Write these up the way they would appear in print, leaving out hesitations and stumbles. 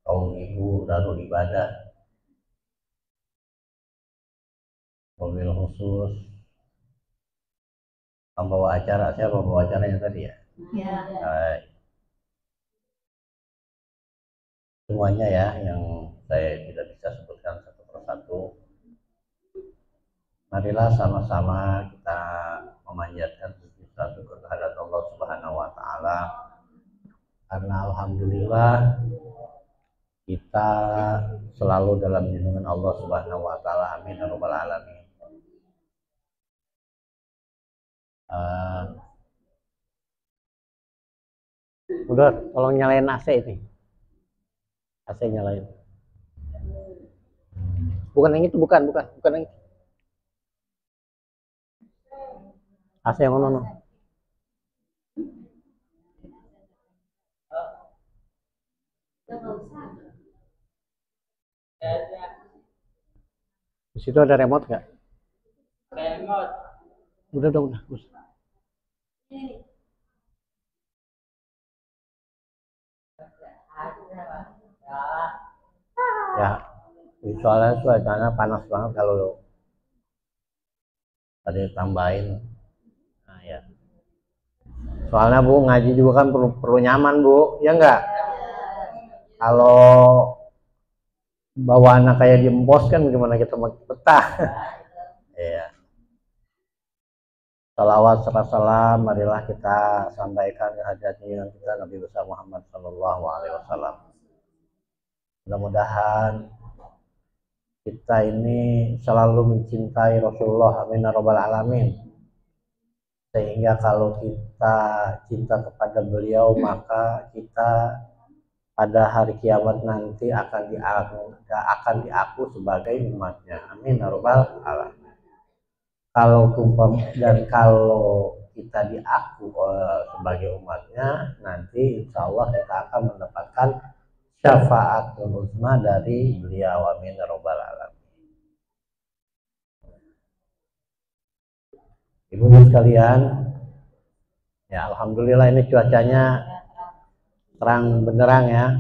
kaum ibu darul ibadah, mobil khusus, pembawa acara, siapa pembawa acaranya tadi ya? Ya. Semuanya ya, yang saya tidak bisa sebutkan satu persatu. Marilah sama-sama kita memanjatkan puji syukur kehadirat Allah Subhanahu wa taala, karena alhamdulillah kita selalu dalam lindungan Allah Subhanahu wa taala. Amin ya rabbal alamin. Udah, tolong nyalain AC ini. AC nyalain. Bukan yang itu, bukan yang itu. AC yang mana? Di situ ada remote nggak? Remote. Udah dong, udah. Ya, soalnya cuacanya panas banget kalau tadi tambahin. Nah ya. Soalnya Bu, ngaji juga kan perlu nyaman Bu, ya enggak? Kalau bawa anak kayak di embos kan gimana kita mau betah? Iya. Salawat serta salam marilah kita sampaikan kehadirat junjungan kita Nabi besar Muhammad Sallallahu Alaihi Wasallam. Mudah-mudahan kita ini selalu mencintai Rasulullah, amin ya rabbal alamin. Sehingga kalau kita cinta kepada beliau, maka kita pada hari kiamat nanti akan diaku sebagai umatnya. Amin ya rabbal alamin. Kalau kita diaku sebagai umatnya, nanti insya Allah kita akan mendapatkan syafaat uzma dari beliau. Amin ya rabbal alamin. Ibu sekalian, ya alhamdulillah ini cuacanya terang benderang ya.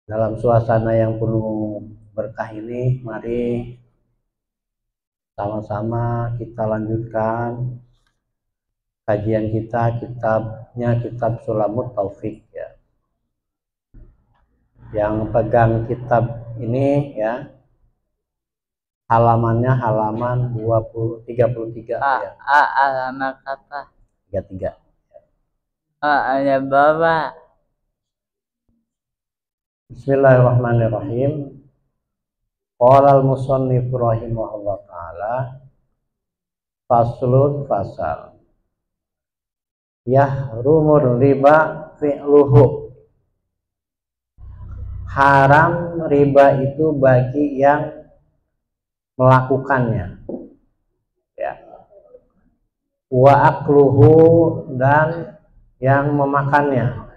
Dalam suasana yang penuh berkah ini, mari sama-sama kita lanjutkan kajian kita, kitab Sulamut Taufik ya. Yang pegang kitab ini ya, halamannya halaman 33 ya. Halaman apa? 33. Ada bawa. Bismillahirrahmanirrahim. Qala al-musannif rahimahullah ta'ala, faslun fasal. Yahrumur riba fi'luhu. Haram riba itu bagi yang melakukannya. Ya. Wa akluhu, dan yang memakannya.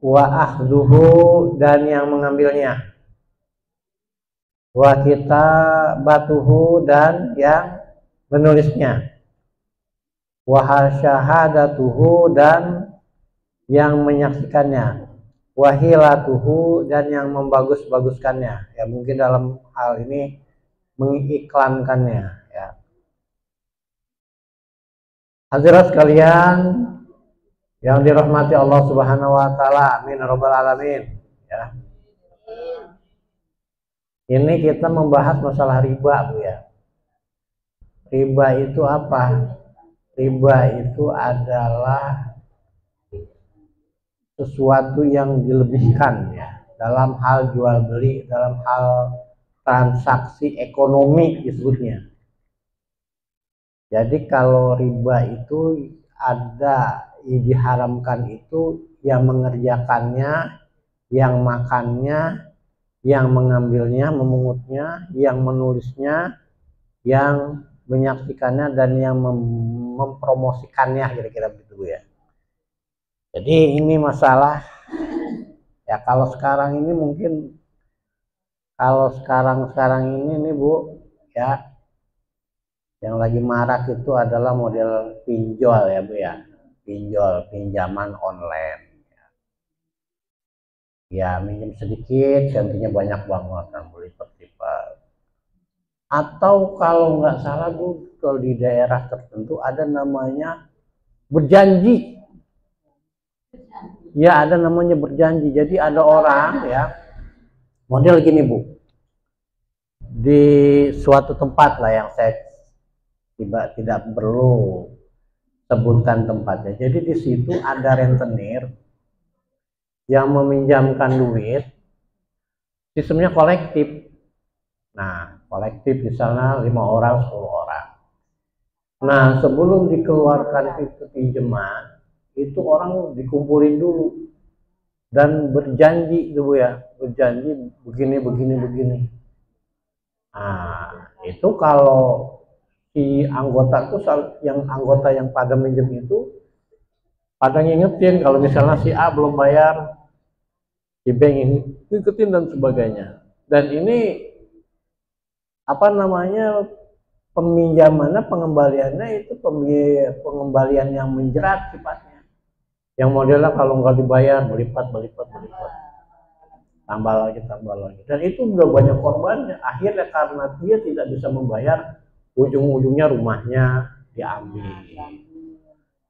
Wa akhduhu, dan yang mengambilnya. Wa kitabatuhu, dan yang menulisnya. Wa syahadatuhu, dan yang menyaksikannya. Wa hilatuhu, dan yang membagus-baguskannya. Ya, mungkin dalam hal ini mengiklankannya ya. Hadirat sekalian yang dirahmati Allah Subhanahu wa taala, amin rabbal alamin ya. Ini kita membahas masalah riba Bu ya. Riba itu apa? Riba itu adalah sesuatu yang dilebihkan ya, dalam hal jual beli, dalam hal transaksi ekonomi disebutnya. Jadi kalau riba itu ada diharamkan itu yang mengerjakannya, yang makannya, yang mengambilnya, memungutnya, yang menulisnya, yang menyaksikannya, dan yang mempromosikannya, kira-kira begitu ya. Jadi ini masalah ya, kalau sekarang ini mungkin, kalau sekarang ini nih Bu ya, yang lagi marak itu adalah model pinjol ya Bu ya. pinjol, pinjaman online. Ya minjem sedikit, gantinya banyak banget, kan berlipat-lipat. Atau kalau nggak salah Bu, kalau di daerah tertentu ada namanya berjanji. Ya ada namanya berjanji. Jadi ada orang ya, model gini Bu, di suatu tempat lah yang saya tidak perlu sebutkan tempatnya. Jadi di situ ada rentenir yang meminjamkan duit, sistemnya kolektif. Nah, kolektif di sana 5 orang, 10 orang. Nah, sebelum dikeluarkan itu pinjaman, itu orang dikumpulin dulu dan berjanji itu ya, berjanji begini. Nah, itu kalau si anggota tuh anggota yang pada minjem itu pada ngingetin kalau misalnya si A belum bayar, si B ngikutin dan sebagainya. Dan ini apa namanya, peminjamannya, pengembaliannya itu pengembalian yang menjerat sifatnya. Yang modelnya kalau nggak dibayar berlipat. Tambah lagi. Dan itu udah banyak korbannya. Akhirnya karena dia tidak bisa membayar, ujung-ujungnya rumahnya diambil.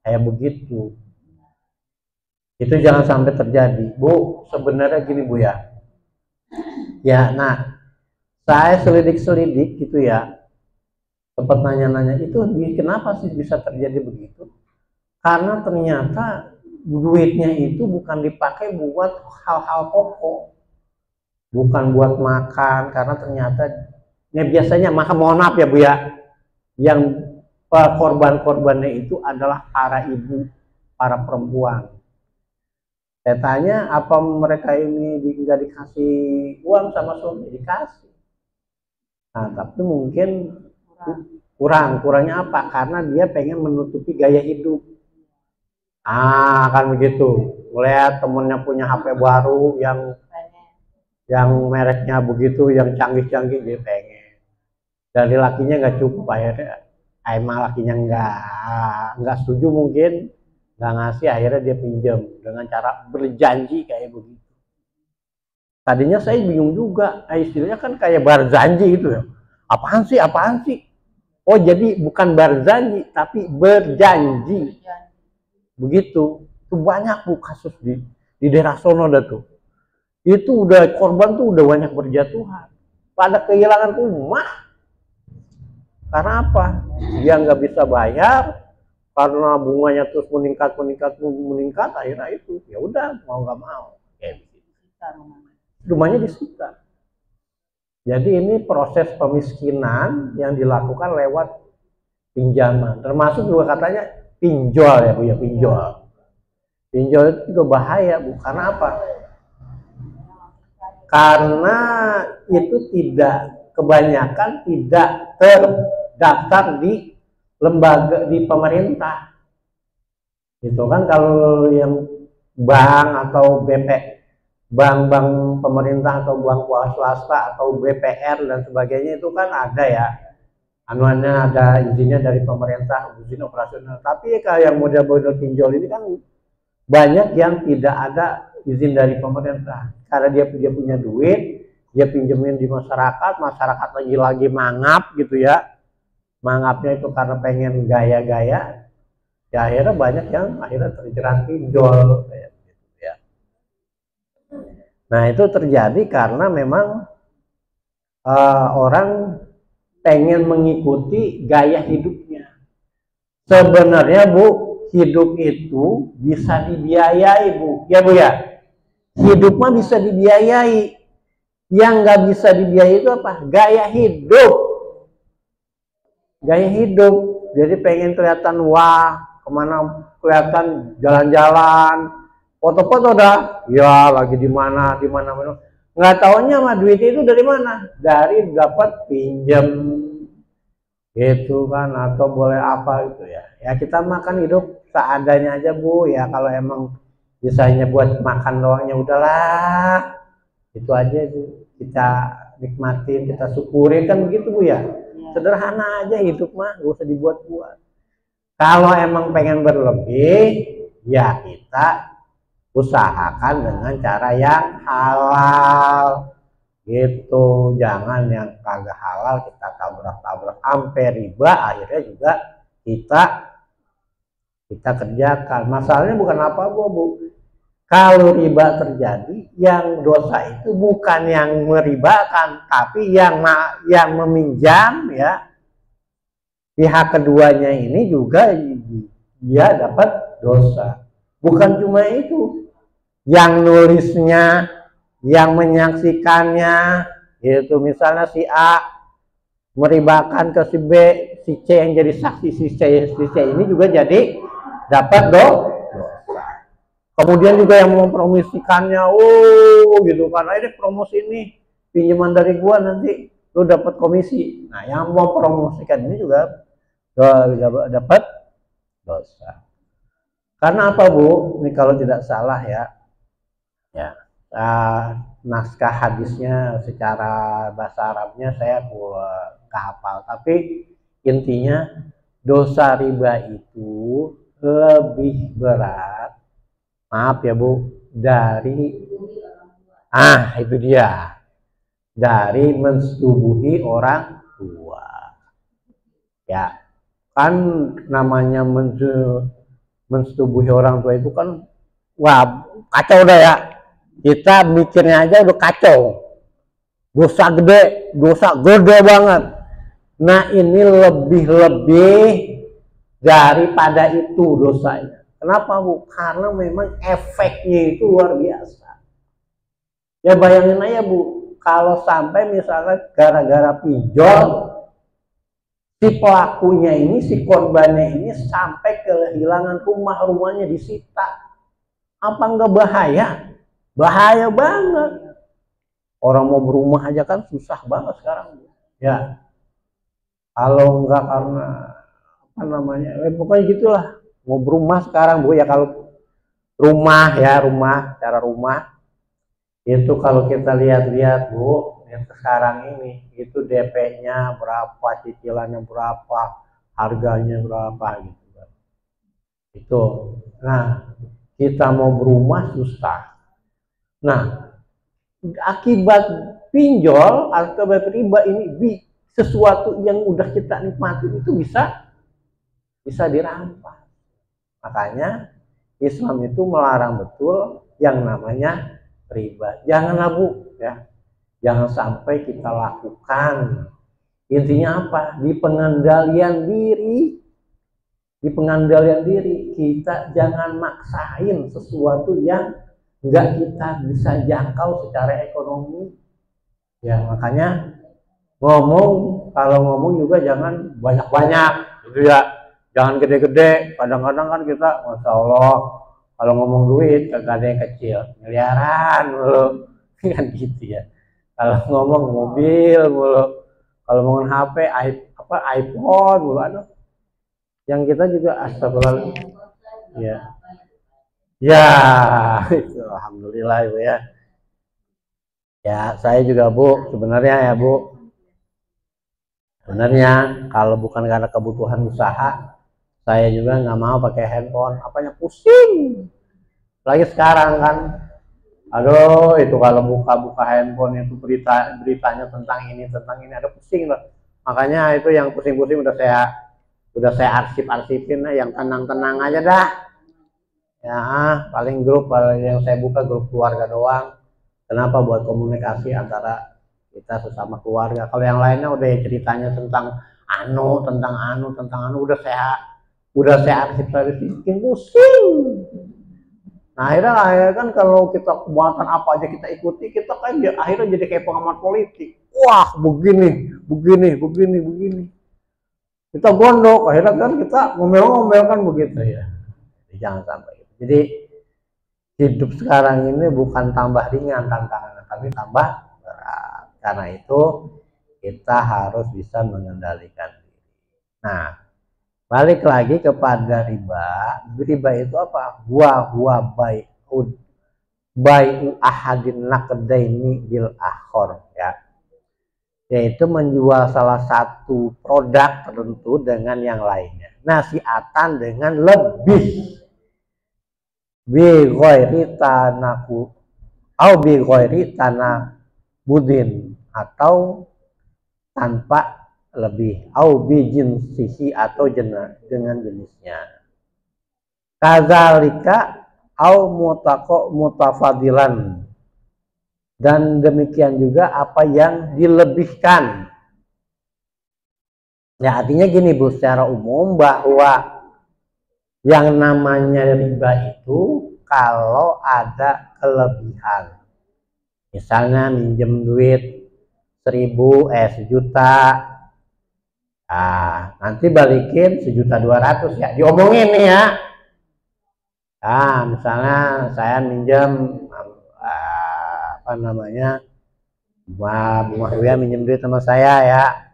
Kayak begitu. Itu jangan sampai terjadi. Bu, sebenarnya gini Bu ya. Ya, nah, saya selidik gitu ya. Sempat nanya-nanya, itu kenapa sih bisa terjadi begitu? Karena ternyata duitnya itu bukan dipakai buat hal-hal pokok. Bukan buat makan, karena ternyata ini biasanya, maka mohon maaf ya Bu ya, yang korban-korbannya itu adalah para ibu, para perempuan. Saya tanya, apa mereka ini nggak dikasih uang sama suami? Dikasih. Nah, tapi mungkin kurangnya apa? Karena dia pengen menutupi gaya hidup. Kan begitu. Melihat temennya punya HP baru yang mereknya begitu, yang canggih-canggih, dia pengen. Dari lakinya nggak cukup, akhirnya emang lakinya nggak setuju, mungkin nggak ngasih, akhirnya dia pinjam dengan cara berjanji kayak begitu. Tadinya saya bingung juga, istilahnya kan kayak berjanji gitu ya. Apaan sih? Oh, jadi bukan berjanji tapi berjanji. Begitu. Itu banyak Bu kasus di daerah sono dah tuh. Itu udah korban tuh udah banyak berjatuhan. Pada kehilangan rumah. Karena apa? Dia nggak bisa bayar, karena bunganya terus meningkat, akhirnya itu ya udah mau nggak mau. Kayak begitu. Rumahnya disita. Jadi ini proses pemiskinan yang dilakukan lewat pinjaman. Termasuk juga katanya pinjol ya Bu ya, pinjol. Pinjol itu juga bahaya Bu. Karena apa? Karena itu kebanyakan tidak terdaftar di lembaga, di pemerintah. Gitu kan, kalau yang bank atau bank pemerintah atau bank swasta atau BPR dan sebagainya itu kan ada ya, anuannya, ada izinnya dari pemerintah, izin operasional. Tapi kalau yang model-model pinjol ini kan banyak yang tidak ada izin dari pemerintah, karena dia punya duit, dia pinjemin di masyarakat lagi mangap gitu ya. Mangapnya itu karena pengen gaya-gaya, ya akhirnya banyak yang akhirnya terjerat pinjol kayak gitu ya. Nah, itu terjadi karena memang orang pengen mengikuti gaya hidupnya. Sebenarnya Bu, hidup itu bisa dibiayai Bu, ya Bu ya. Hidup mah bisa dibiayai. Yang nggak bisa dibiayai itu apa? Gaya hidup. Gaya hidup. Jadi pengen kelihatan wah, kemana kelihatan jalan-jalan, foto-foto dah, ya lagi di mana. Nggak taunya mah duitnya itu dari mana? Dari dapat pinjam, gitu kan, atau boleh apa gitu ya. Ya kita makan hidup seadanya aja Bu ya. Kalau emang bisanya buat makan doangnya udahlah, itu aja itu kita nikmatin, kita syukurin kan begitu Bu ya. Sederhana aja hidup mah, gak usah dibuat-buat. Kalau emang pengen berlebih, ya kita usahakan dengan cara yang halal gitu. Jangan yang kagak halal kita tabrak-tabrak sampai riba, akhirnya juga kita kerjakan. Masalahnya bukan apa Bu. Kalau riba terjadi, yang dosa itu bukan yang meribakan, tapi yang meminjam, ya. Pihak keduanya ini juga dia dapat dosa. Bukan cuma itu, yang nulisnya, yang menyaksikannya, itu misalnya si A meribakan ke si B, si C yang jadi saksi, si C ini juga jadi dapat dosa. Kemudian juga yang mempromosikannya, gitu kan, ini promosi ini pinjaman dari gua nanti lu dapat komisi. Nah, yang mempromosikan ini juga dapat dosa. Karena apa Bu? Ini kalau tidak salah ya, naskah hadisnya secara bahasa Arabnya saya nggak hafal, tapi intinya dosa riba itu lebih berat, maaf ya Bu, dari itu dia, dari mensetubuhi orang tua. Ya, kan namanya mensetubuhi orang tua itu kan wah kacau dah ya. Kita mikirnya aja udah kacau. Dosa gede banget. Nah, ini lebih daripada itu dosanya. Kenapa Bu? Karena memang efeknya itu luar biasa. Ya bayangin aja Bu, kalau sampai misalnya gara-gara pinjol, si pelakunya ini, si korbannya ini sampai kehilangan rumahnya disita. Apa enggak bahaya? Bahaya banget. Orang mau berumah aja kan susah banget sekarang. Ya, kalau enggak karena apa namanya, pokoknya gitulah. Mau berumah sekarang Bu ya, kalau cara rumah itu kalau kita lihat Bu, yang sekarang ini itu DP-nya berapa, cicilannya berapa, harganya berapa gitu kan. Itu. Nah, kita mau berumah susah. Nah, akibat pinjol atau riba ini sesuatu yang udah kita nikmatin itu bisa dirampas. Makanya Islam itu melarang betul yang namanya riba. Janganlah Bu, ya. Jangan sampai kita lakukan. Intinya apa? Di pengendalian diri. Kita jangan maksain sesuatu yang enggak kita bisa jangkau secara ekonomi. Ya, makanya kalau ngomong juga jangan banyak-banyak gitu ya. Jangan gede-gede. Kadang-kadang kan kita Masya Allah kalau ngomong duit kagak ada yang kecil, miliaran mulu kan gitu ya. Kalau ngomong mobil mulu, kalau ngomong HP iPhone mulu, aduh. Yang kita juga astagfirullah. Ya itu alhamdulillah Ibu ya. Ya, saya juga Bu, sebenarnya ya Bu, kalau bukan karena kebutuhan usaha, saya juga nggak mau pakai handphone, apanya pusing. Lagi sekarang kan, aduh itu kalau buka handphone itu beritanya tentang ini ada pusing loh. Makanya itu yang pusing-pusing udah saya arsipin lah, yang tenang-tenang aja dah. Ya, paling yang saya buka grup keluarga doang. Kenapa? Buat komunikasi antara kita sesama keluarga. Kalau yang lainnya udah ceritanya tentang udah saya arsipin pusing. Nah, akhirnya kan kalau kita kebuatan apa aja kita ikuti, kita kan akhirnya jadi kayak pengamat politik. Wah, begini. Kita gondok, akhirnya kan kita ngomel-ngomel kan begitu ya. Jangan sampai. Jadi hidup sekarang ini bukan tambah ringan tantangannya, tapi tambah berat. Karena itu kita harus bisa mengendalikan diri. Nah, balik lagi kepada riba. Riba itu apa? Huwa bai'u ahadin naqdaini bil akhor, ya. Yaitu menjual salah satu produk tertentu dengan yang lainnya. nasiatan dengan lebih, bi ghairi tanaku au bi ghairi tanabudin, atau tanpa lebih, au bi jinsihi, atau dengan jenisnya. Kadzalika au mutafadilan, dan demikian juga apa yang dilebihkan. Ya, artinya gini Bu, secara umum bahwa yang namanya riba itu kalau ada kelebihan. Misalnya minjem duit 1.000, 1 juta, nanti balikin 1.200.000 ya, diomongin nih ya. Misalnya saya minjem Bu Mahwiyah minjem duit sama saya ya.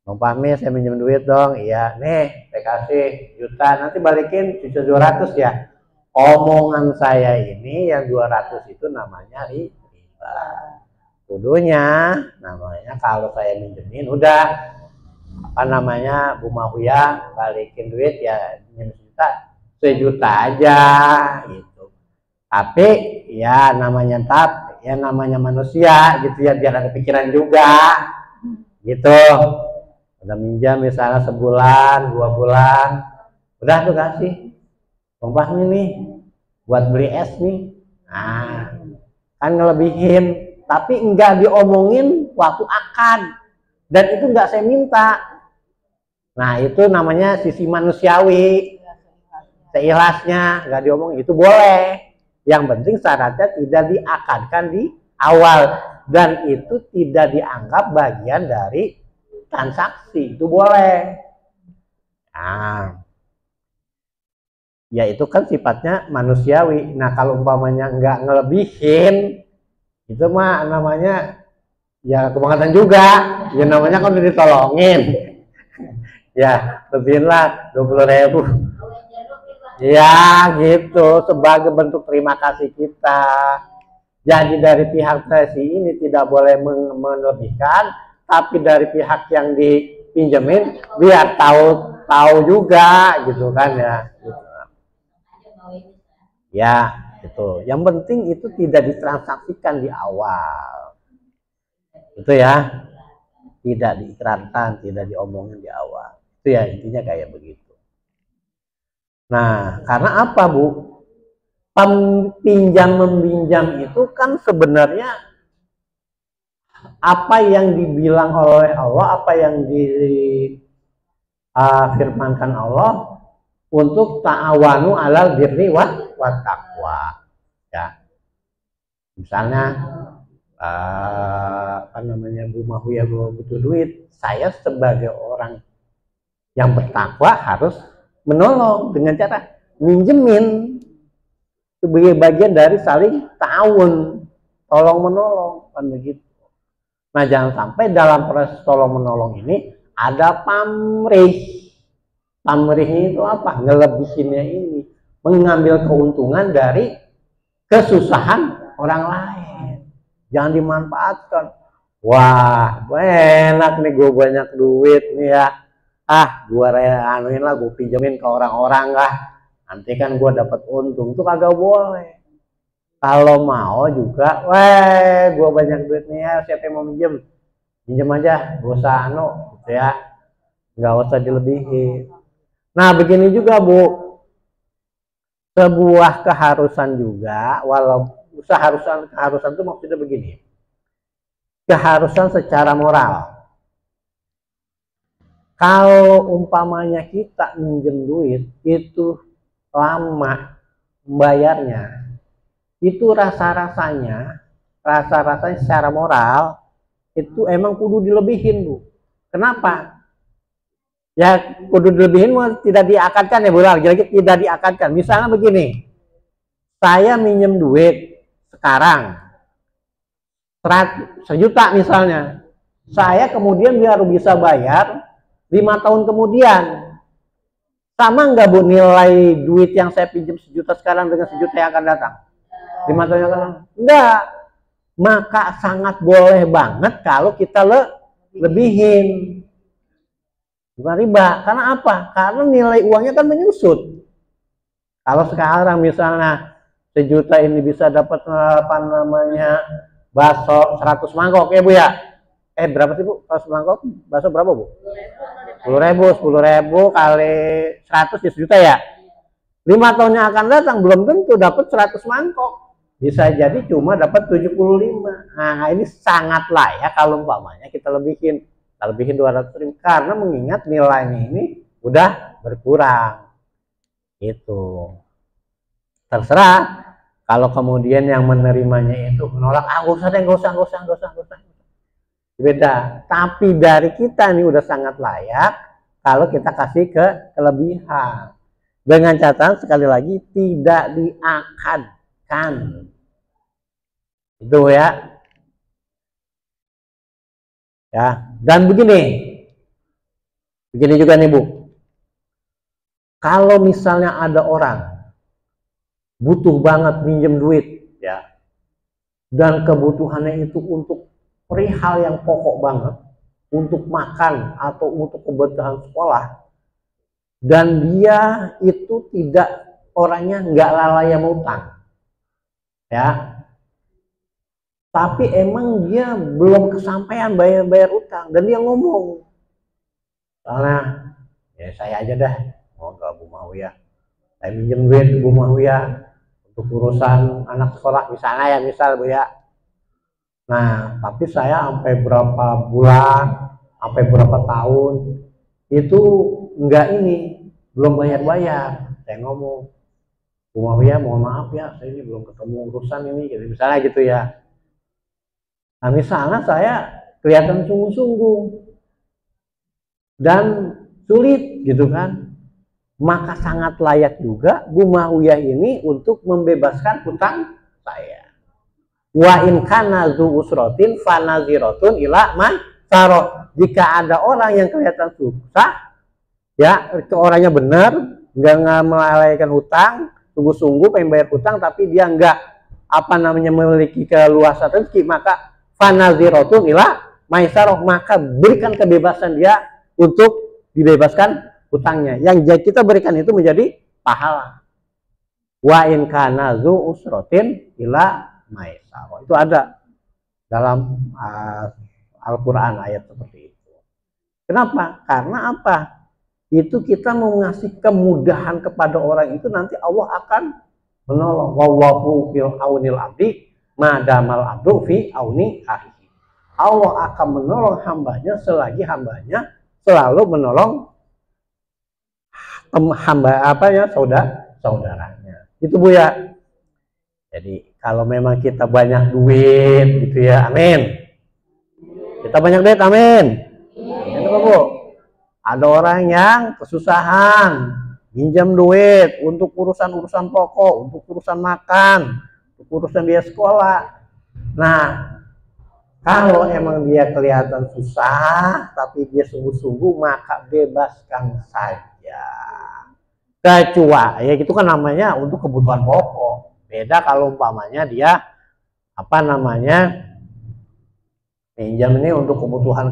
Bang Fahmi, saya minjem duit dong. Iya, nih saya kasih juta, nanti balikin 1.200.000 ya. Omongan saya ini yang 200 itu namanya riba. Kudunya namanya kalau saya minjemin udah Bu Mahwiyah balikin duit ya, minjem 1 juta aja gitu. Tapi ya namanya manusia gitu ya, biar ada pikiran juga gitu. Udah minjam misalnya sebulan, 2 bulan, udah tuh kasih Bang Fahmi nih buat beli es nih. Kan ngelebihin, tapi enggak diomongin waktu akad, dan itu enggak saya minta. Nah itu namanya sisi manusiawi, seikhlasnya, nggak diomongin, itu boleh. Yang penting syaratnya tidak diakadkan di awal, dan itu tidak dianggap bagian dari transaksi, itu boleh. Ya itu kan sifatnya manusiawi. Nah kalau umpamanya nggak ngelebihin, itu mah namanya ya kebangetan juga. Ya namanya kan udah ditolongin. Ya lebihin lah 20.000. Ya gitu, sebagai bentuk terima kasih kita. Jadi dari pihak si ini tidak boleh melebihkan, tapi dari pihak yang dipinjemin biar tahu juga gitu kan ya. Gitu. Ya gitu. Yang penting itu tidak ditransaksikan di awal. Itu ya. Tidak diikrarkan, tidak diomongin di awal. Itu ya intinya kayak begitu. Nah, karena apa Bu? Pinjam meminjam itu kan sebenarnya apa yang dibilang oleh Allah, apa yang difirmankan Allah untuk ta'awanu alal birri wa taqwa. Ya. Misalnya Bu Mahwiyah butuh duit, saya sebagai orang yang bertakwa harus menolong dengan cara minjemin, sebagai bagian dari saling ta'awun, tolong menolong kan begitu. Nah jangan sampai dalam proses tolong menolong ini ada pamrih. Pamrihnya itu apa? Ngelebihinnya ini, mengambil keuntungan dari kesusahan orang lain. Jangan dimanfaatkan. Wah, enak nih gue banyak duit nih ya. Gue anuin lah, gue pinjemin ke orang-orang lah. Nanti kan gue dapat untung, tuh kagak boleh. Kalau mau juga, gue banyak duit nih ya, siapa yang mau minjem? Minjem aja, gue usah gitu ya. Nggak usah dilebihin. Nah begini juga Bu, sebuah keharusan juga, walau keharusan itu maksudnya begini, keharusan secara moral. Kalau umpamanya kita minjem duit itu lama membayarnya, itu rasa-rasanya secara moral itu emang kudu dilebihin Bu. Kenapa? Ya kudu dilebihin, tidak diakadkan ya Bu, jadi tidak diakadkan. Misalnya begini, saya minjem duit sekarang 1 juta misalnya, saya kemudian biar bisa bayar 5 tahun kemudian, sama nggak Bu nilai duit yang saya pinjam 1 juta sekarang dengan 1 juta yang akan datang 5 tahun yang akan datang? Enggak. Maka sangat boleh banget kalau kita lebihin. Bukan riba. Karena apa? Karena nilai uangnya kan menyusut. Kalau sekarang misalnya 1 juta ini bisa dapat apa namanya bakso 100 mangkok ya Bu ya. Berapa sih Bu? 100 mangkok bakso berapa Bu? 10.000 kali 100 ya 1 juta ya. 5 tahun yang akan datang belum tentu dapat 100 mangkok. Bisa jadi cuma dapat 75. Nah, ini sangat layak kalau umpamanya kita lebihin 200.000 karena mengingat nilainya ini udah berkurang. Itu terserah kalau kemudian yang menerimanya itu menolak, nggak usah, beda. Tapi dari kita nih udah sangat layak kalau kita kasih ke kelebihan dengan catatan sekali lagi tidak diakadkan. Itu ya. Dan begini juga nih Bu, kalau misalnya ada orang butuh banget minjem duit ya, dan kebutuhannya itu untuk perihal yang pokok banget, untuk makan atau untuk kebutuhan sekolah, dan dia itu tidak orangnya nggak lalai utang ya, tapi emang dia belum kesampaian bayar utang dan dia ngomong, soalnya ya saya aja dah mau ke Bu Mawiyah, saya minjem duit ke Bu Mawiyah untuk urusan anak sekolah misalnya ya, misal Bu ya. Nah, tapi saya sampai berapa bulan, sampai berapa tahun itu enggak belum bayar. Saya ngomong, Bu Mawiyah mohon maaf ya, saya ini belum ketemu urusan ini, gitu. Misalnya gitu ya. Nah, misalnya saya kelihatan sungguh-sungguh dan sulit gitu kan, maka sangat layak juga Bu Mawiyah ini untuk membebaskan hutang saya. Wa in kana zu usratin fanaziratun ila maisarah. Jika ada orang yang kelihatan susah, ya, orangnya benar, nggak melalaikan hutang, sungguh-sungguh pengen bayar hutang, tapi dia nggak memiliki keluasan rezeki, maka fanaziratun ila maisarah, maka berikan kebebasan dia untuk dibebaskan hutangnya. Yang kita berikan itu menjadi pahala. Wa in kana zu usratin ila maisarah. Itu ada dalam Al-Qur'an ayat seperti itu. Kenapa? Karena apa? Itu kita mau ngasih kemudahan kepada orang itu, nanti Allah akan menolong. Wallahu fil aunil abdi madamal abdu fi auni akhihi. Allah akan menolong hambanya selagi hambanya selalu menolong saudaranya. Itu Bu ya. Jadi kalau memang kita banyak duit gitu ya, amin. Kita banyak duit, amin. Itu Bu. Ada orang yang kesusahan, minjam duit untuk urusan pokok, untuk urusan makan, untuk urusan biaya sekolah. Nah, kalau emang dia kelihatan susah, tapi dia sungguh-sungguh, maka bebaskan saja. Kecuali, ya itu kan namanya untuk kebutuhan pokok. Beda kalau umpamanya dia pinjam ini untuk kebutuhan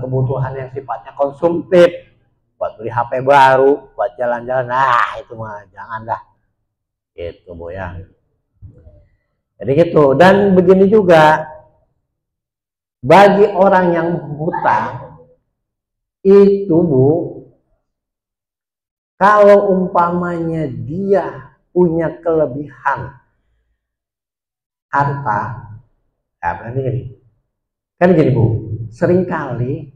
yang sifatnya konsumtif, buat beli HP baru, buat jalan-jalan. Nah, itu mah jangan dah. Gitu Bu ya. Jadi gitu. Dan begini juga, bagi orang yang hutang itu Bu, kalau umpamanya dia punya kelebihan harta, kan gini Bu, seringkali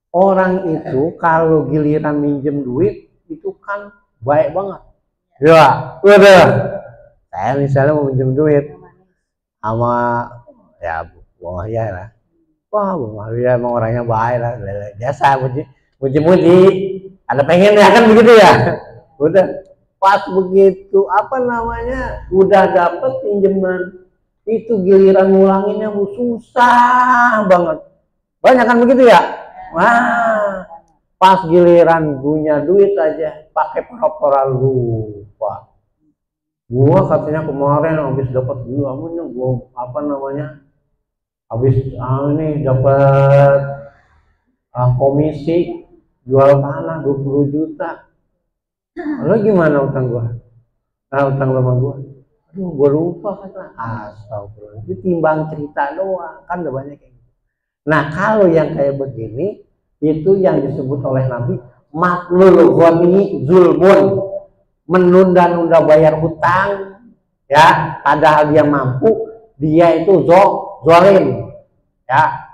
orang itu kalau giliran minjem duit itu kan baik banget. Ya, udah. Saya misalnya mau minjem duit sama ya Bu Mawiyah lah. Wah, Bu Mawiyah emang orangnya baik lah, biasa muji-muji. Ada pengen ya kan begitu ya. Udah pas begitu udah dapet pinjaman, itu giliran ngulanginnya Bu susah banget. Banyak kan begitu ya. Wah, pas giliran punya duit aja pakai pura-pura lupa. Gua katanya kemarin habis dapat habis ini dapat komisi jual tanah 20 juta. Lalu gimana utang gua? Utang sama gua. Aduh, gua lupa kata. Astagfirullah. Itu timbang cerita doang, kan udah banyak kayak gitu. Nah, kalau yang kayak begini itu yang disebut oleh Nabi matlul ghani zulmun, menunda-nunda bayar hutang ya, padahal dia mampu, dia itu zalim ya.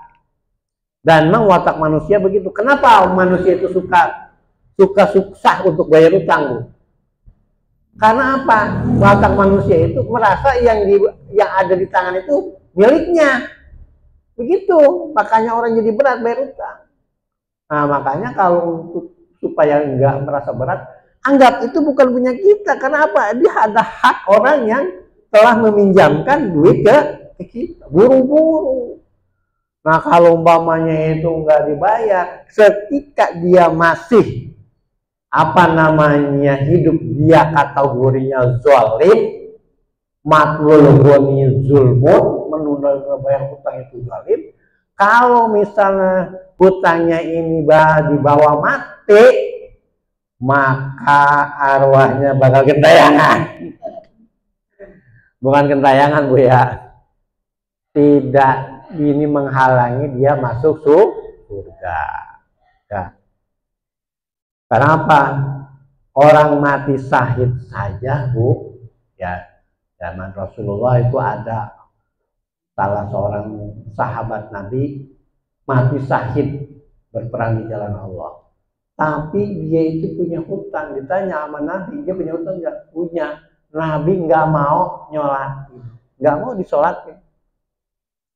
Dan memang watak manusia begitu. Kenapa manusia itu suka susah untuk bayar hutang, Bu? Karena apa? Watak manusia itu merasa yang ada di tangan itu miliknya. Begitu, makanya orang jadi berat bayar hutang. Nah, makanya kalau untuk supaya enggak merasa berat, anggap itu bukan punya kita. Karena apa? Dia ada hak orang yang telah meminjamkan duit ke kita. Buru-buru. Nah, kalau umpamanya itu enggak dibayar, ketika dia masih hidup, dia kategorinya zalim, matlul ghani zulmun, menunda bayar hutang itu zalim. Kalau misalnya hutangnya ini dibawa mati, maka arwahnya bakal gentayangan. Bukan gentayangan, Bu ya. Tidak, ini menghalangi dia masuk surga. Ya. Karena apa? Orang mati syahid saja, Bu, ya, zaman Rasulullah itu ada salah seorang sahabat Nabi mati syahid berperang di jalan Allah. Tapi dia itu punya hutang. Ditanya sama Nabi, dia punya hutang nggak? Punya. Nabi nggak mau nyolatin, nggak mau disolatin.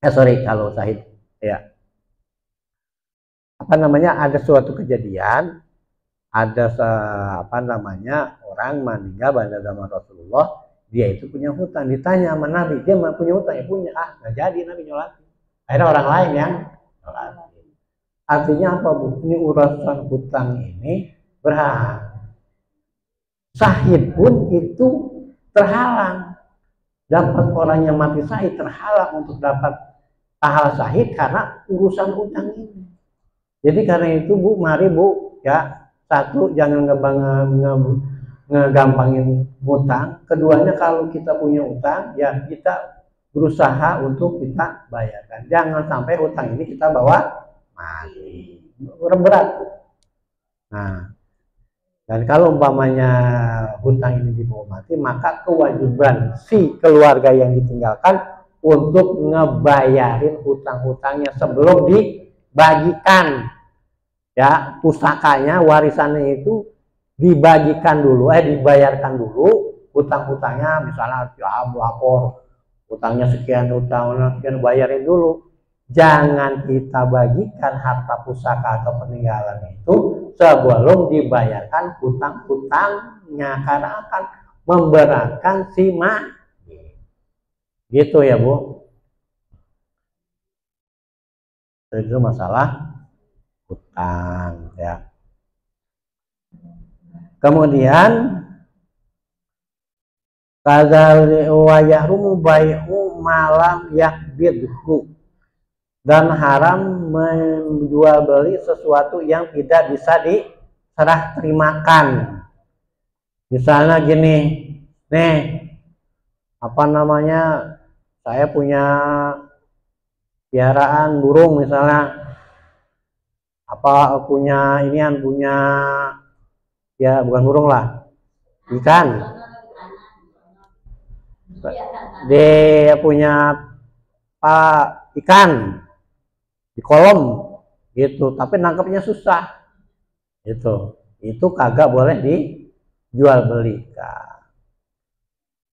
Kalau syahid, ya. Ada suatu kejadian, ada orang meninggal pada zaman Rasulullah, dia itu punya hutang. Ditanya sama Nabi, dia punya hutang, ya punya. Nggak jadi Nabi nyolatin. Akhirnya orang lain yang nyolatin. Artinya apa, Bu? Ini urusan hutang ini berat. Syahid pun itu terhalang. Dapat orang yang mati syahid terhalang untuk dapat pahala syahid karena urusan hutang ini. Jadi karena itu, Bu, mari, Bu, ya, satu, jangan ngegampangin hutang. Keduanya, kalau kita punya hutang, ya kita berusaha untuk kita bayarkan. Jangan sampai hutang ini kita bawa mati. Berat. Nah, dan kalau umpamanya hutang ini dibawa mati, maka kewajiban si keluarga yang ditinggalkan untuk ngebayarin hutang-hutangnya sebelum dibagikan. Ya, pusakanya, warisannya itu dibagikan dulu, dibayarkan dulu hutang-hutangnya. Misalnya lapor hutangnya sekian, sekian, bayarin dulu. Jangan kita bagikan harta pusaka atau peninggalan itu sebelum dibayarkan hutang-hutangnya, karena akan memberatkan si mati. Gitu ya, Bu. Itu masalah hutang, ya. Kemudian kadzalika wa yahrumu bai'u malam yakbidhu, dan haram menjual beli sesuatu yang tidak bisa diserah terimakan. Misalnya gini, nih, saya punya piaraan burung misalnya, punya ya bukan burung lah, ikan. Dia punya ikan di kolom gitu, tapi nangkepnya susah, itu kagak boleh dijual belikan.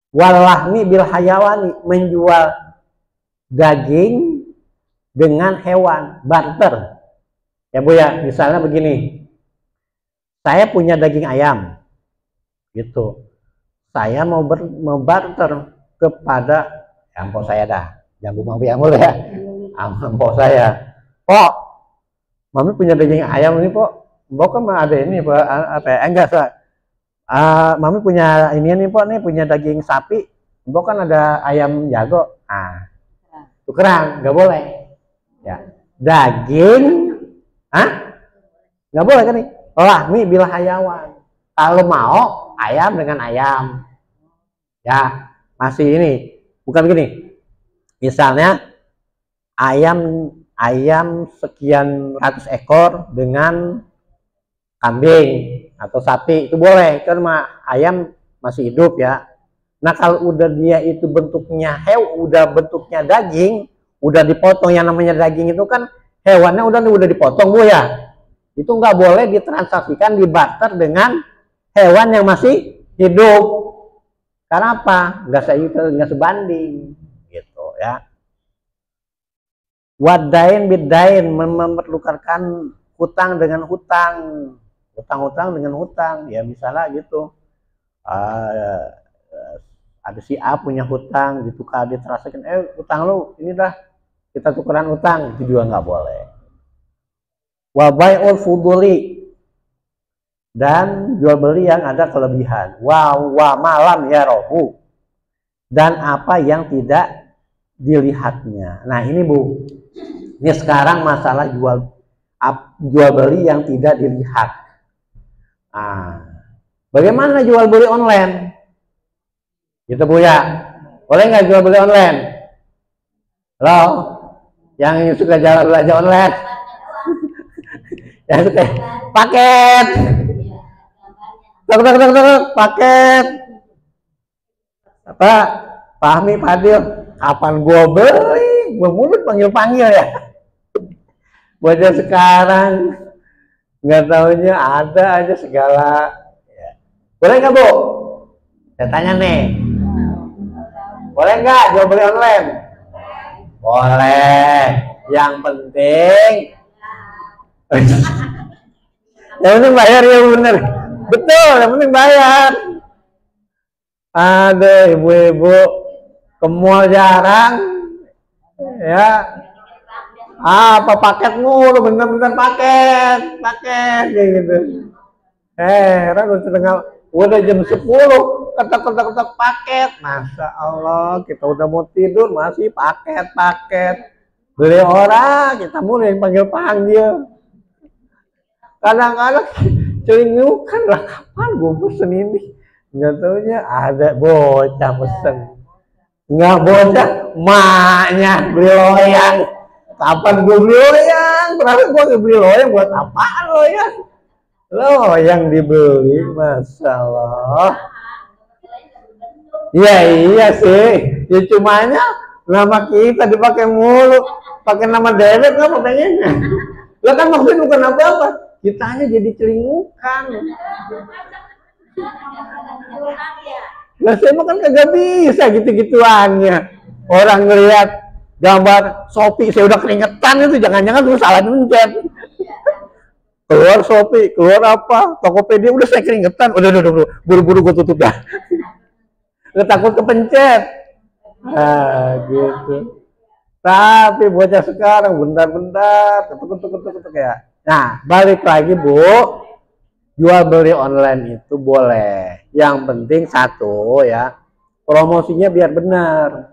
Walahmi bil hayawani, menjual daging dengan hewan, barter ya, Bu ya. Misalnya begini, saya punya daging ayam gitu, saya mau barter kepada empok saya, jangan mau ya, empok saya. Pok, Mami punya daging ayam ini, Pok. Mbok kan ada ini, Pak, enggak, Mami punya ini nih, Pok, nih punya daging sapi. Mbok kan ada ayam jago. Tukeran, nggak boleh. Ya. Daging, Nggak boleh kan nih? Lahmi bil hayawan. Kalau mau ayam dengan ayam. Ya, masih ini. Bukan begini. Misalnya ayam sekian ratus ekor dengan kambing atau sapi itu boleh, karena ayam masih hidup ya. Nah kalau udah dia itu bentuknya udah bentuknya daging, udah dipotong, yang namanya daging itu kan hewannya udah dipotong Bu ya, itu nggak boleh ditransaksikan, dibarter dengan hewan yang masih hidup. Karena apa? Nggak sebanding gitu ya. Wadain bidain, memerlukan hutang dengan hutang, hutang dengan hutang ya. Misalnya gitu, ada si A punya hutang, ditukar, ditransaksikan, hutang lu ini dah, kita tukeran hutang, itu juga nggak boleh. Wabai'ul fuduli, dan jual beli yang ada kelebihan. Wa malam ya rohu, dan apa yang tidak dilihatnya. Nah ini Bu, ini sekarang masalah jual beli yang tidak dilihat. Nah, bagaimana jual beli online? Gitu Bu ya, boleh nggak jual beli online? Halo, yang suka jalan belanja online, yang suka paket, paket apa? Fahmi, Fadil, kapan gua beli? Gua mulut panggil ya. Bocah sekarang nggak taunya ada aja segala. Ya. Boleh nggak Bu? Saya tanya nih. Boleh nggak jual beli online? Boleh. Yang penting yang penting bayar ya bener. Betul, yang penting bayar. Aduh, ibu-ibu ke mall jarang ya. Apa paket mulu, bener-bener paket kayak gitu. Udah jam 10 ketok paket. Masya Allah, kita udah mau tidur masih paket. Beli orang, kita mulai yang panggil. Kadang-kadang celingukan lah, kapan gue pesen ini? Nggak taunya ada bocah pesen. Nggak bocah, maknya beli loyang. Kapan gue beli loyang? Berarti gue beli loyang buat apa loyang? Loyang dibeli, Masya Allah. Iya sih, ya cumanya nama kita dipakai mulu, pakai nama debit nggak pakainya. Lo kan maksudnya bukan apa-apa, kitanya jadi celingukan. Lah saya mah kan kagak bisa gitu-gituannya. Orang ngelihat gambar Shopee saya udah keringetan, itu jangan-jangan terus salah mencet. Keluar Shopee, keluar apa, Tokopedia, udah saya keringetan, udah buru-buru gue tutup dah. Takut kepencet. Gitu. Tapi bocah sekarang bentar-bentar ketuk ya. Nah, balik lagi Bu, jual beli online itu boleh. Yang penting satu ya, promosinya biar benar.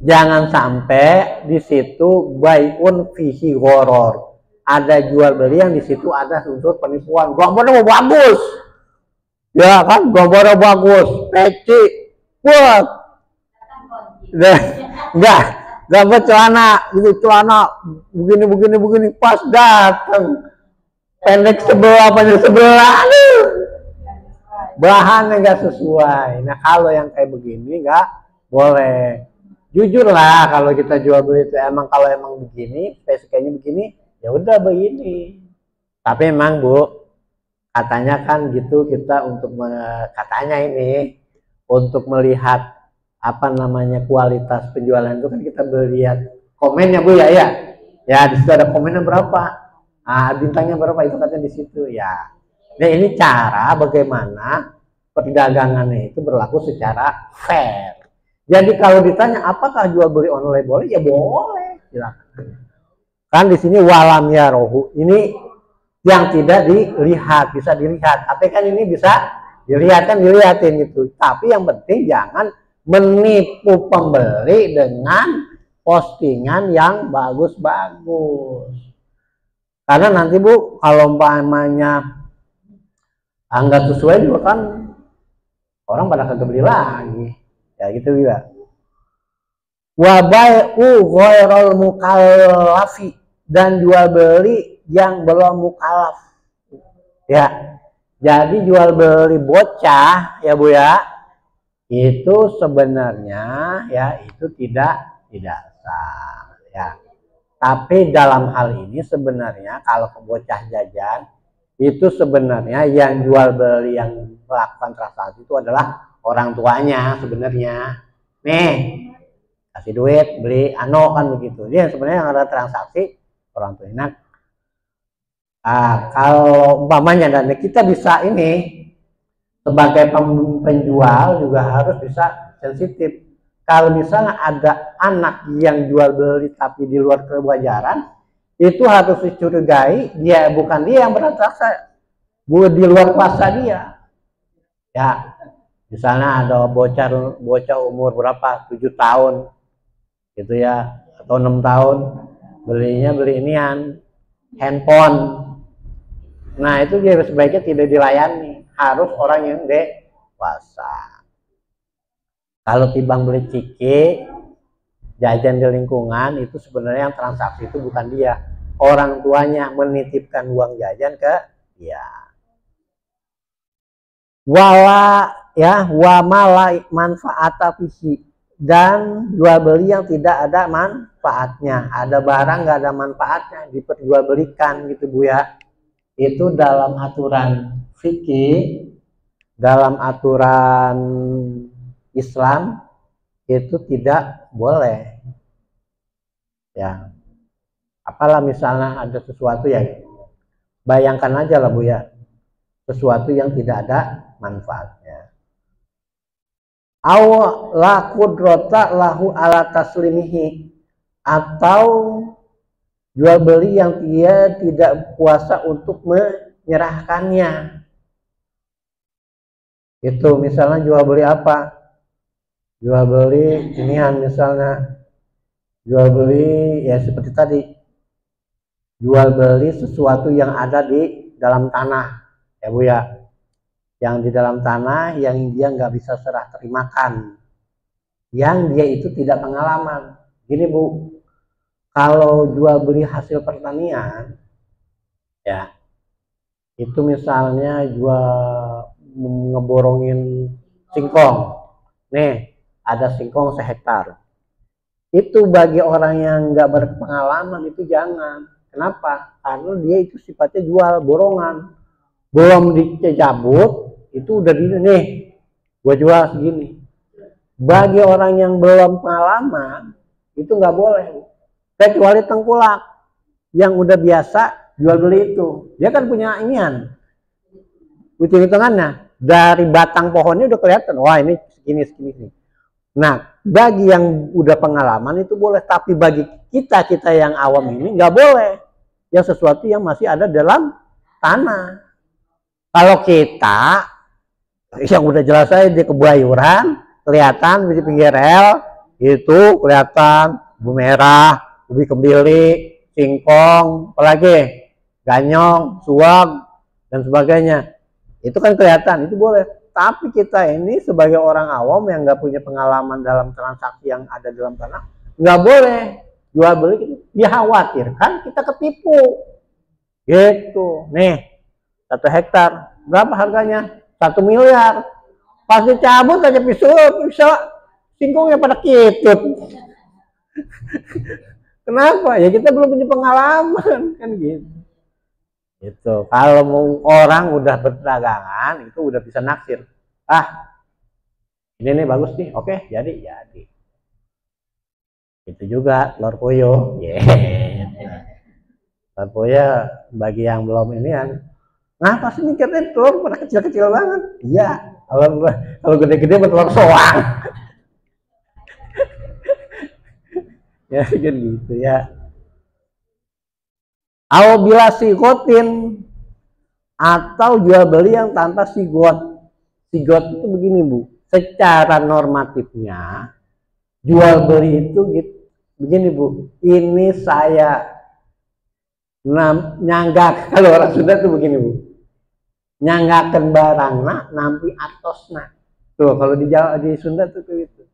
Jangan sampai di situ bai'un fihi ghoror. Ada jual beli yang di situ ada unsur penipuan. Gambarnya mau bagus. Ya kan, gambarnya bagus, peci, buat, enggak, gambar celana begini, pas datang, pendek sebelah, aduh, bahannya nggak sesuai. Nah kalau yang kayak begini nggak boleh. Jujur lah, kalau kita jual beli itu kalau emang begini, spesifikasinya begini, ya udah begini. Tapi emang Bu, katanya kan gitu, kita katanya ini untuk melihat apa namanya kualitas penjualan itu kan kita melihat komennya Bu ya di situ ada komennya berapa, bintangnya berapa, itu katanya di situ ya. Nah ini cara bagaimana perdagangannya itu berlaku secara fair. Jadi kalau ditanya apakah jual beli online boleh, ya boleh, silakan. Kan di sini walam ya rohu, ini yang tidak dilihat, bisa dilihat. Tapi kan ini bisa dilihatin gitu. Tapi yang penting jangan menipu pembeli dengan postingan yang bagus-bagus. Karena nanti Bu, kalau umpamanya nggak sesuai juga kan orang pada kagak beli lagi. Ya gitu juga. Wa bai'u ghairul mukallafi, dan jual beli yang belum mukallaf. Ya. Jadi jual beli bocah ya Bu ya, itu sebenarnya ya itu tidak sah ya. Tapi dalam hal ini sebenarnya kalau ke bocah jajan itu sebenarnya yang jual beli yang melakukan transaksi itu adalah orang tuanya sebenarnya. Nih, kasih duit beli ano kan begitu. Dia sebenarnya yang ada transaksi orang tuanya. Kalau umpamanya dan kita bisa ini sebagai penjual juga harus bisa sensitif. Kalau misalnya ada anak yang jual beli tapi di luar kewajaran, itu harus dicurigai dia bukan dia yang bertransaksi, di luar kuasa dia. Ya, misalnya ada bocah umur berapa 7 tahun, gitu ya, atau 6 tahun, beli inian handphone. Nah itu dia sebaiknya tidak dilayani, harus orang yang dewasa. Kalau timbang beli ciki, jajan di lingkungan, itu sebenarnya yang transaksi itu bukan dia, orang tuanya menitipkan uang jajan ke dia. Wala ya, wa mala manfaata fihi, dan jual beli yang tidak ada manfaatnya. Ada barang nggak ada manfaatnya diperjualbelikan gitu Bu ya. Itu dalam aturan fikih, dalam aturan Islam itu tidak boleh. Ya. Apalah misalnya ada sesuatu yang bayangkan aja lah Bu ya, sesuatu yang tidak ada manfaatnya. Aw la qudrata lahu ala taslimihi, atau jual beli yang dia tidak kuasa untuk menyerahkannya. Itu misalnya jual beli apa? Jual beli inian misalnya. Jual beli ya seperti tadi. Jual beli sesuatu yang ada di dalam tanah. Ya Bu ya. Yang di dalam tanah yang dia nggak bisa serah terimakan. Yang dia itu tidak pengalaman. Gini Bu. Kalau jual beli hasil pertanian, ya itu misalnya jual ngeborongin singkong, nih ada singkong sehektar, itu bagi orang yang nggak berpengalaman itu jangan. Kenapa? Karena dia itu sifatnya jual borongan, belum dicabut itu udah nih, gua jual segini. Bagi orang yang belum pengalaman itu nggak boleh. Kecuali tengkulak yang udah biasa jual beli itu, dia kan punya inian, hitung-hitungannya dari batang pohonnya udah kelihatan, wah ini segini. Nah bagi yang udah pengalaman itu boleh, tapi bagi kita yang awam ini nggak boleh, yang sesuatu yang masih ada dalam tanah. Kalau kita yang udah jelas aja di kebayuran kelihatan di pinggir rel itu kelihatan bumbu merah, ubi kembili, singkong, apalagi ganyong, suwag, dan sebagainya. Itu kan kelihatan, itu boleh. Tapi kita ini sebagai orang awam yang nggak punya pengalaman dalam transaksi yang ada dalam tanah, nggak boleh jual beli. Dikhawatirkan kita ketipu. Gitu. Nih, 1 hektar, berapa harganya? 1 miliar. Pas dicabut aja pisau singkongnya pada kitut. Kenapa? Ya kita belum punya pengalaman kan gitu. Itu kalau mau orang udah berdagangan itu udah bisa naksir. Ini nih bagus nih, oke jadi. Itu juga telur puyuh. Telur puyuh bagi yang belum ini kan. Ngapa sih mikirnya telur pada kecil-kecil banget? Iya, kalau gede-gede bertelur soang. Ya kan gitu ya. Bila sigotin, atau jual beli yang tanpa sigot. Sigot itu begini Bu, secara normatifnya jual beli itu gitu, begini Bu, ini saya nyanggak, kalau orang Sunda tuh begini Bu, nyanggakan barangna nampi atosna. Tuh kalau di Jawa, di Sunda tuh itu.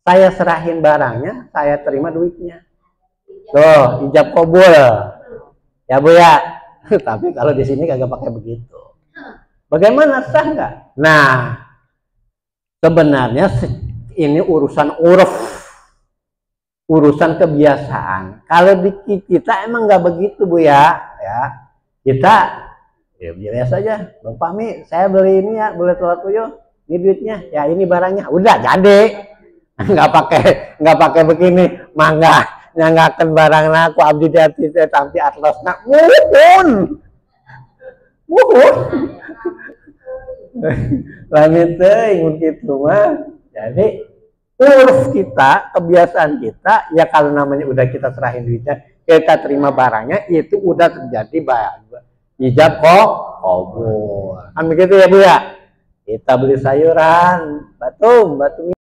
Saya serahin barangnya, saya terima duitnya. Tuh, ijab kabul. Ya Bu ya. Tapi kalau di sini kagak pakai begitu. Bagaimana, sah nggak? Nah, sebenarnya ini urusan uruf, urusan kebiasaan. Kalau di kita emang nggak begitu Bu ya. Kita ya biasa aja. Bang Fahmi, saya beli ini ya, boleh telur puyuh. Ini duitnya, ya ini barangnya. Udah jadi. Nggak pakai begini. Mangga nyanggakan barang aku abdi hati tapi atlasna muhun langit ingun gitu mah. Jadi uruf kita, kebiasaan kita ya, kalau namanya udah kita serahin duitnya, kita terima barangnya, itu udah terjadi ijab kabul. Kan begitu ya Bu ya. Kita beli sayuran, batu